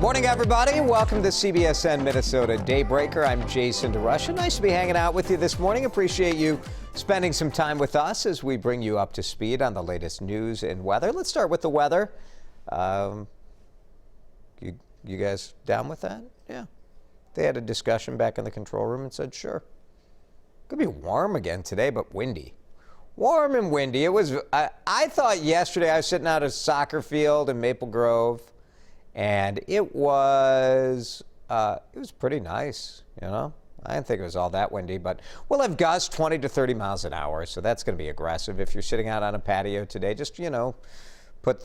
Morning, everybody. Welcome to CBSN Minnesota Daybreaker. I'm Jason DeRusha. Nice to be hanging out with you this morning. Appreciate you spending some time with us as we bring you up to speed on the latest news and weather. Let's start with the weather. You guys down with that? Yeah. They had a discussion back in the control room and said, sure. Could be warm again today, but windy. Warm and windy. It was. I thought yesterday I was sitting out at a soccer field in Maple Grove, and it was pretty nice, you know. I didn't think it was all that windy, but we'll have gusts 20 to 30 miles an hour, so that's going to be aggressive. If you're sitting out on a patio today, just, you know, put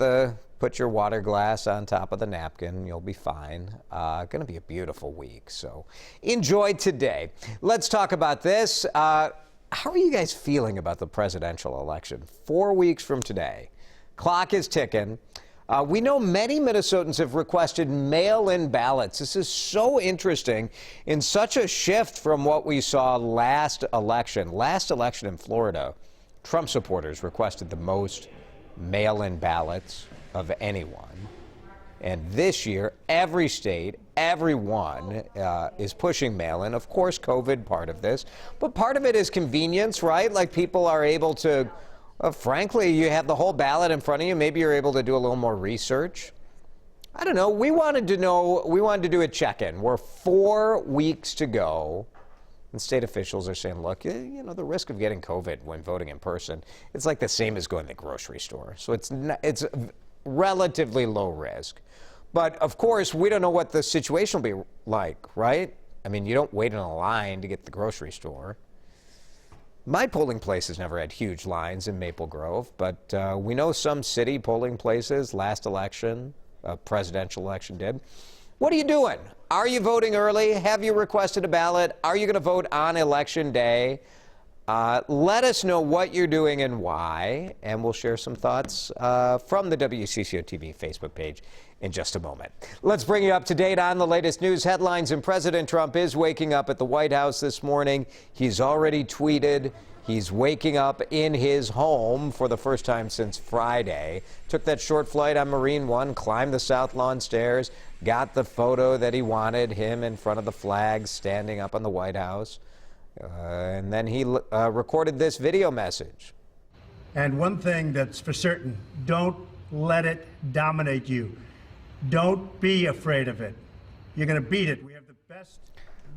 your water glass on top of the napkin. You'll be fine. Going to be a beautiful week, so enjoy today. Let's talk about this. How are you guys feeling about the presidential election? 4 weeks from today. Clock is ticking. We know many Minnesotans have requested mail-in ballots. This is so interesting in such a shift from what we saw last election. Last election in Florida, Trump supporters requested the most mail-in ballots of anyone. And this year, every state, everyone is pushing mail-in. Of course, COVID part of this, but part of it is convenience, right? Like people are able to, frankly, you have the whole ballot in front of you. Maybe you're able to do a little more research. I don't know. We wanted to do a check-in. We're 4 weeks to go. And state officials are saying, look, you know, the risk of getting COVID when voting in person, it's like the same as going to the grocery store. So it's relatively low risk. But, of course, we don't know what the situation will be like, right? I mean, you don't wait in a line to get to the grocery store. My polling place has never had huge lines in Maple Grove, but we know some city polling places last election, presidential election did. What are you doing? Are you voting early? Have you requested a ballot? Are you going to vote on Election Day? Let us know what you're doing and why, and we'll share some thoughts from the WCCO TV Facebook page in just a moment. Let's bring you up to date on the latest news headlines, and President Trump is waking up at the White House this morning. He's already tweeted. He's waking up in his home for the first time since Friday. Took that short flight on Marine One, climbed the South Lawn stairs, got the photo that he wanted, him in front of the flag standing up on the White House. And then he recorded this video message. And one thing that's for certain, don't let it dominate you. Don't be afraid of it. You're going to beat it. We have the best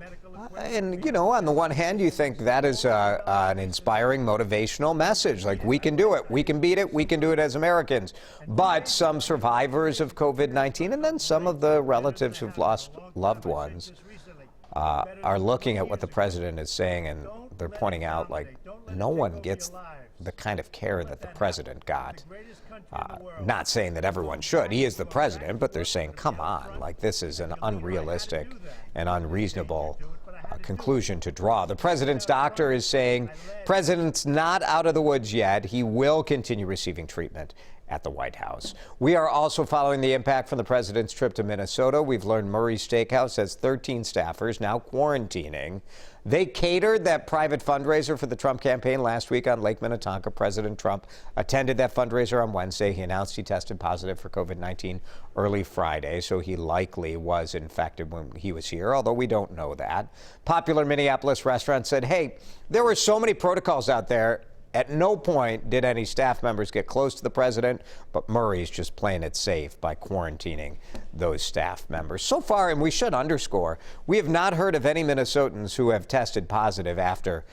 medical equipment. And, you know, on the one hand, you think that is an inspiring, motivational message. Like, we can do it. We can beat it. We can do it as Americans. But some survivors of COVID-19 and then some of the relatives who've lost loved ones are looking at what the president is saying, and they're pointing out, like, no one gets the kind of care that the president got. Not saying that everyone should. He is the president, but they're saying, come on, like, this is an unrealistic and unreasonable conclusion to draw. The president's doctor is saying president's not out of the woods yet. He will continue receiving treatment at the White House. We are also following the impact from the president's trip to Minnesota. We've learned Murray's Steakhouse has 13 staffers now quarantining. They catered that private fundraiser for the Trump campaign last week on Lake Minnetonka. President Trump attended that fundraiser on Wednesday. He announced he tested positive for COVID-19 early Friday, so he likely was infected when he was here, although we don't know that. Popular Minneapolis restaurant said, hey, there were so many protocols out there. At no point did any staff members get close to the president, but Murray's just playing it safe by quarantining those staff members. So far, and we should underscore, we have not heard of any Minnesotans who have tested positive after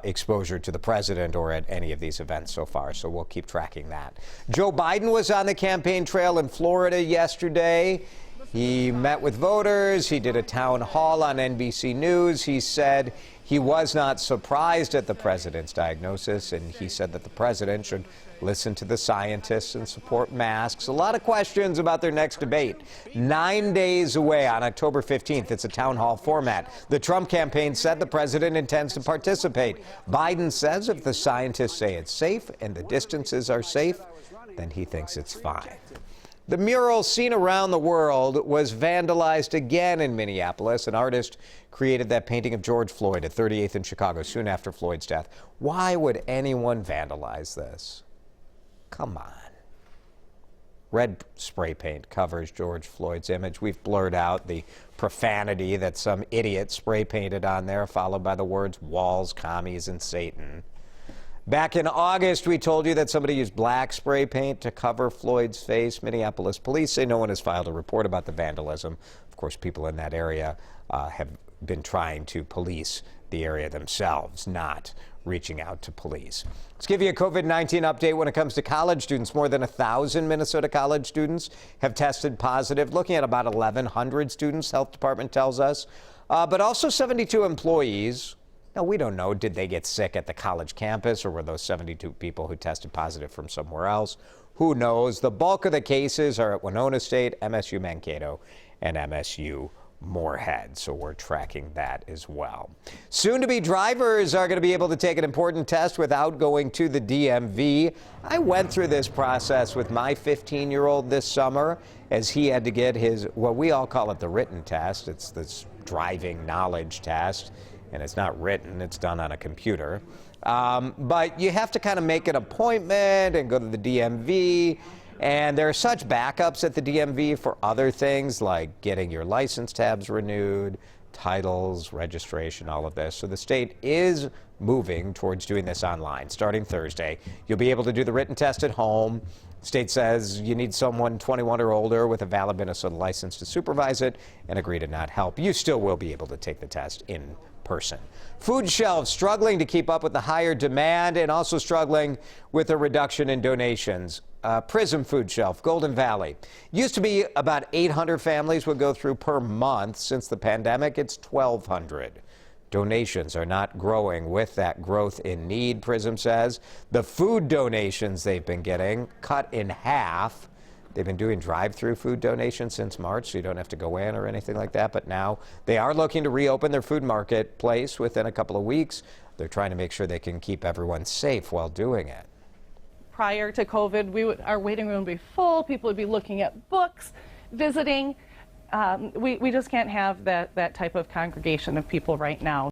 exposure to the president or at any of these events so far, so we'll keep tracking that. Joe Biden was on the campaign trail in Florida yesterday. He met with voters. He did a town hall on NBC News. He said he was not surprised at the president's diagnosis, and he said that the president should listen to the scientists and support masks. A lot of questions about their next debate. 9 days away on October 15th. It's a town hall format. The Trump campaign said the president intends to participate. Biden says if the scientists say it's safe and the distances are safe, then he thinks it's fine. The mural seen around the world was vandalized again in Minneapolis. An artist created that painting of George Floyd at 38th in Chicago soon after Floyd's death. Why would anyone vandalize this? Come on. red spray paint covers George Floyd's image. We've blurred out the profanity that some idiot spray painted on there, followed by the words walls, commies, and Satan. Back in August, we told you that somebody used black spray paint to cover Floyd's face. Minneapolis police say no one has filed a report about the vandalism. Of course, people in that area have been trying to police the area themselves, not reaching out to police. Let's give you a COVID-19 update when it comes to college students. More than 1,000 Minnesota college students have tested positive, looking at about 1,100 students, health department tells us, but also 72 employees. Now, we don't know, did they get sick at the college campus, or were those 72 people who tested positive from somewhere else? Who knows? The bulk of the cases are at Winona State, MSU Mankato, and MSU Moorhead, so we're tracking that as well. Soon-to-be drivers are going to be able to take an important test without going to the DMV. I went through this process with my 15-year-old this summer as he had to get his, what we all call it, the written test. It's this driving knowledge test, and it's not written, it's done on a computer. But you have to kind of make an appointment and go to the DMV. And there are such backups at the DMV for other things like getting your license tabs renewed, titles, registration, all of this. So the state is moving towards doing this online. Starting Thursday, you'll be able to do the written test at home. The state says you need someone 21 or older with a valid Minnesota license to supervise it and agree to not help. You still will be able to take the test in person. Food shelves struggling to keep up with the higher demand and also struggling with a reduction in donations. Prism Food Shelf, Golden Valley. Used to be about 800 families would go through per month. Since the pandemic, it's 1,200. Donations are not growing with that growth in need, Prism says. The food donations they've been getting cut in half. They've been doing drive-through food donations since March, so you don't have to go in or anything like that. But now they are looking to reopen their food marketplace within a couple of weeks. They're trying to make sure they can keep everyone safe while doing it. Prior to COVID, our waiting room would be full. People would be looking at books, visiting. We just can't have that type of congregation of people right now.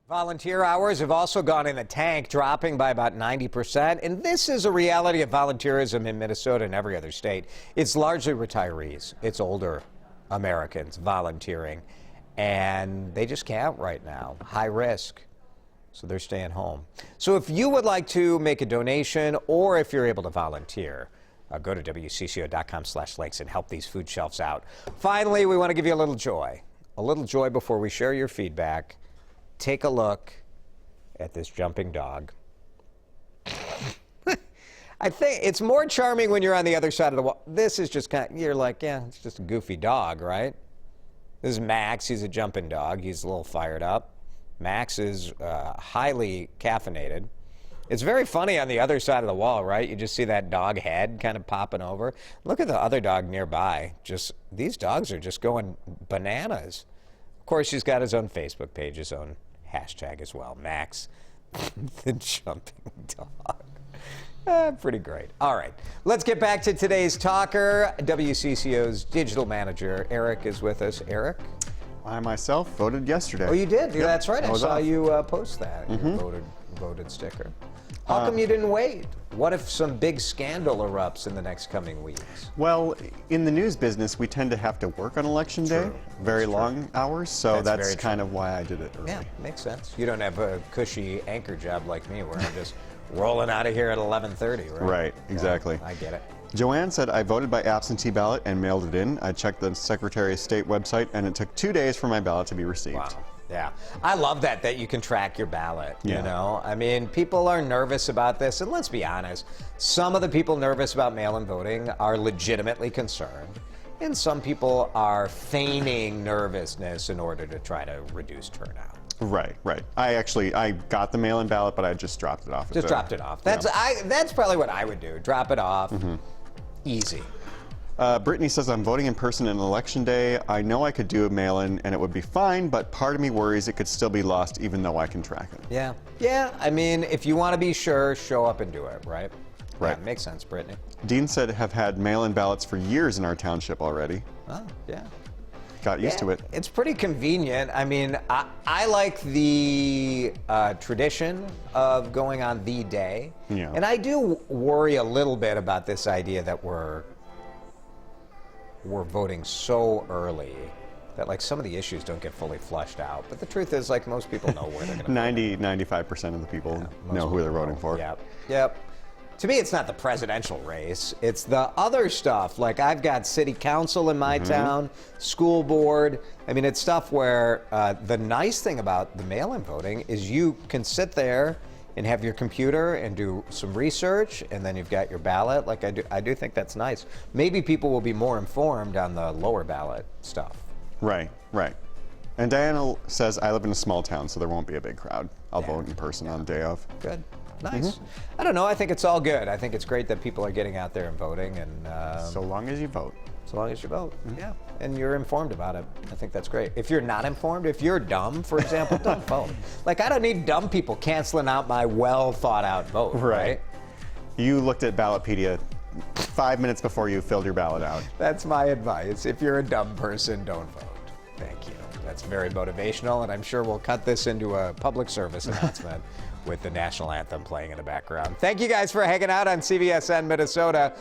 Volunteer hours have also gone in the tank, dropping by about 90%. And this is a reality of volunteerism in Minnesota and every other state. It's largely retirees. It's older Americans volunteering. And they just can't right now. High risk. So they're staying home. So if you would like to make a donation or if you're able to volunteer, go to WCCO.com/links and help these food shelves out. Finally, we want to give you a little joy before we share your feedback. Take a look at this jumping dog. I think it's more charming when you're on the other side of the wall. This is just kind of, you're like, yeah, it's just a goofy dog, right? This is Max. He's a jumping dog. He's a little fired up. Max is highly caffeinated. It's very funny on the other side of the wall, right? You just see that dog head kind of popping over. Look at the other dog nearby. These dogs are just going bananas. Of course, he's got his own Facebook page, his own hashtag as well. Max, the jumping dog. Pretty great. All right, let's get back to today's talker. WCCO's digital manager, Eric, is with us. Eric? I myself voted yesterday. Oh, you did? Yep. That's right. I saw off. you post that. Your voted sticker. How come you didn't wait? What if some big scandal erupts in the next coming weeks? Well, in the news business, we tend to have to work on election day, very long hours, so that's kind of why I did it early. Yeah, makes sense. You don't have a cushy anchor job like me where I'm just rolling out of here at 11:30, right? Right, exactly. Yeah, I get it. Joanne said, I voted by absentee ballot and mailed it in. I checked the Secretary of State website, and it took 2 days for my ballot to be received. Wow. Yeah. I love that you can track your ballot, you know? I mean, people are nervous about this, and let's be honest, some of the people nervous about mail-in voting are legitimately concerned, and some people are feigning nervousness in order to try to reduce turnout. Right. I got the mail-in ballot, but I just dropped it off. Dropped it off. That's probably what I would do. Drop it off. Easy. Brittany says, I'm voting in person on election day. I know I could do a mail-in and it would be fine, but part of me worries it could still be lost even though I can track it. Yeah. I mean, if you want to be sure, show up and do it, right? Right. Yeah, makes sense, Brittany. Dean said, have had mail-in ballots for years in our township already. Oh, yeah. Got used to it. It's pretty convenient. I mean, I like the tradition of going on the day. Yeah. And I do worry a little bit about this idea that we're we're voting so early that like some of the issues don't get fully fleshed out. But the truth is, like, most people know where they're going to 95% of the people know who they're voting for. Yep. To me, it's not the presidential race. It's the other stuff. Like, I've got city council in my town, school board. I mean, it's stuff where the nice thing about the mail-in voting is you can sit there and have your computer and do some research, and then you've got your ballot. Like, I do think that's nice. Maybe people will be more informed on the lower ballot stuff. Right. And Diana says, I live in a small town, so there won't be a big crowd. I'll vote in person on the day of. Good. Nice. I don't know. I think it's all good. I think it's great that people are getting out there and voting. And So long as you vote. So long as you vote, yeah. And you're informed about it. I think that's great. If you're not informed, if you're dumb, for example, don't vote. Like, I don't need dumb people canceling out my well thought out vote, right? You looked at Ballotpedia 5 minutes before you filled your ballot out. That's my advice. If you're a dumb person, don't vote. Thank you. That's very motivational, and I'm sure we'll cut this into a public service announcement with the national anthem playing in the background. Thank you guys for hanging out on CBSN Minnesota.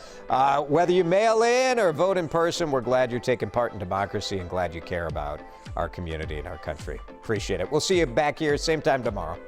Whether you mail in or vote in person, we're glad you're taking part in democracy and glad you care about our community and our country. Appreciate it. We'll see you back here same time tomorrow.